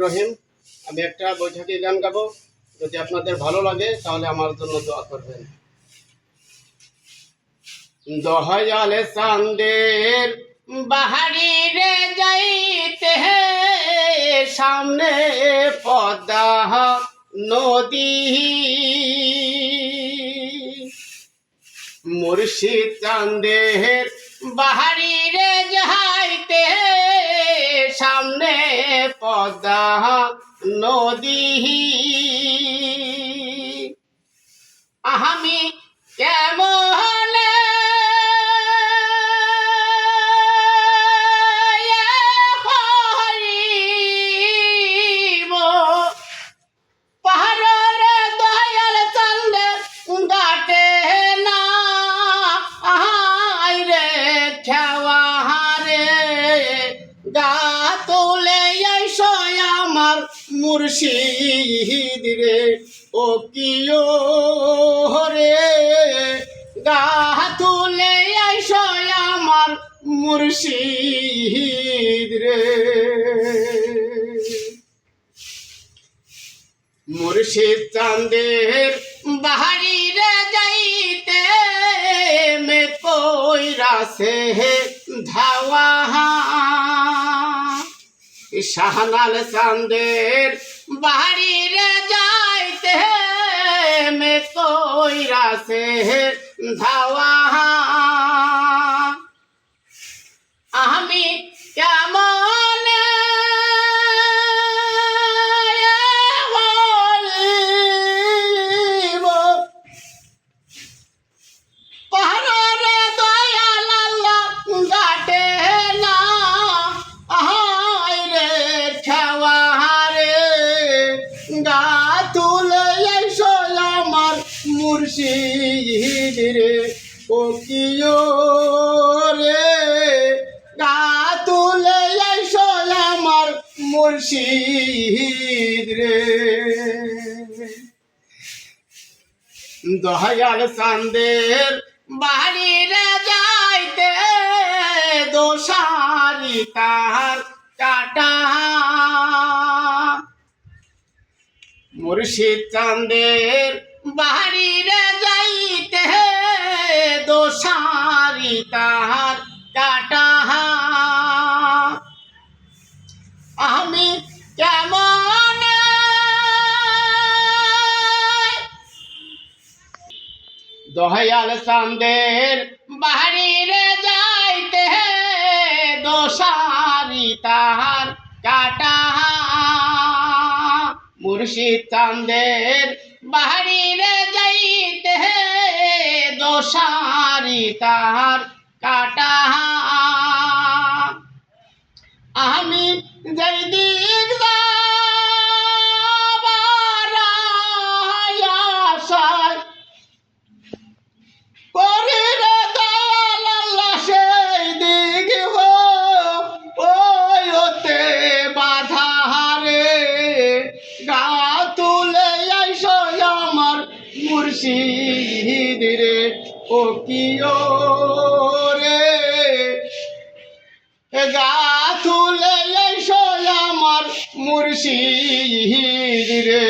রহিম। আমি একটা বৈশাখী গান গাবো, যদি আপনাদের ভালো লাগে তাহলে আমার জন্য দোয়া করবেন। দয়াল চাঁদের বাহারি রে যাইতে সামনে পদ্মা নদী, মুর্শিদ চাঁদের বাহারি রে যাইতে সামনে পদ্মা নদী। আমি কেমন পাহাড়ের দয়াল চাঁদের গাটে না রে খেওয়ারে গা তোলে এসো আমার মুর্শিদ রে, ও কিও রে গা তুলে এসো আমার মুর্শিদ রে। মুর্শিদ চাঁদের বাহারি রে যাইতে মে কইরা সে ধাওয়া, শাহনাল চাঁদের বাহারি রে যাইতে মে কইরা সে ধাওয়া। আমি কেমন পাহাড়ে দয়াল আল্লাহ গাটে না রে খেওয়ারে গা তুলে এসো আমার মুর্শিদ রে, ও কিও রে গা তুলে এসো আমার মুর্শিদ রে। দয়াল চাঁদের বাড়ি রে যাইতে দোষারি তার কাটা, মুর্শিদ চাঁদের বাড়ি রে যাইতে দোষারি তার কাটা। আমি কেমন দয়াল চাঁদের বাড়ি রে যাইতে দোষারি তার কাটা, মুর্শিদ চাঁদের বাড়ি রে যাইতে দোষারি তার কাটা। আমি যেই দিক যাবার আশায় করি রে দয়াল আল্লাহ সেই দিক ওতে বাধা রে গা তুলে আইসো আমার মুর্শিদ রে, ও কিও রে গা তুলে এসো আমার মুর্শিদ রে।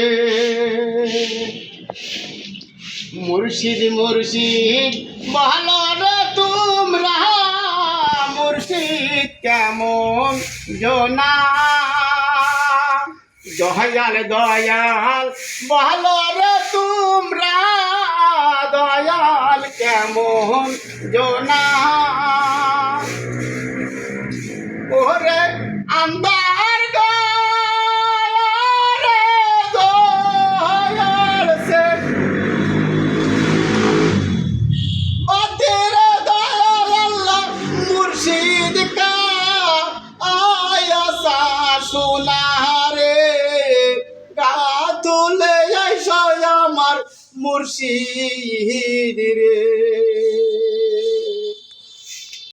মুর্শিদ মুর্শিদ ভালো রে তোমরা, মুর্শিদ কেমন জোনা, দয়াল দয়াল ভালো রে তোমরা, দয়াল কেমন জোনা। ওরে আন্দার গায়ে দয়াল সে অধীর দয়াল আল্লাহ মুর্শিদ কা আয়াসা সোনা রে গা তুলে এসো আমার মুর্শিদ রে।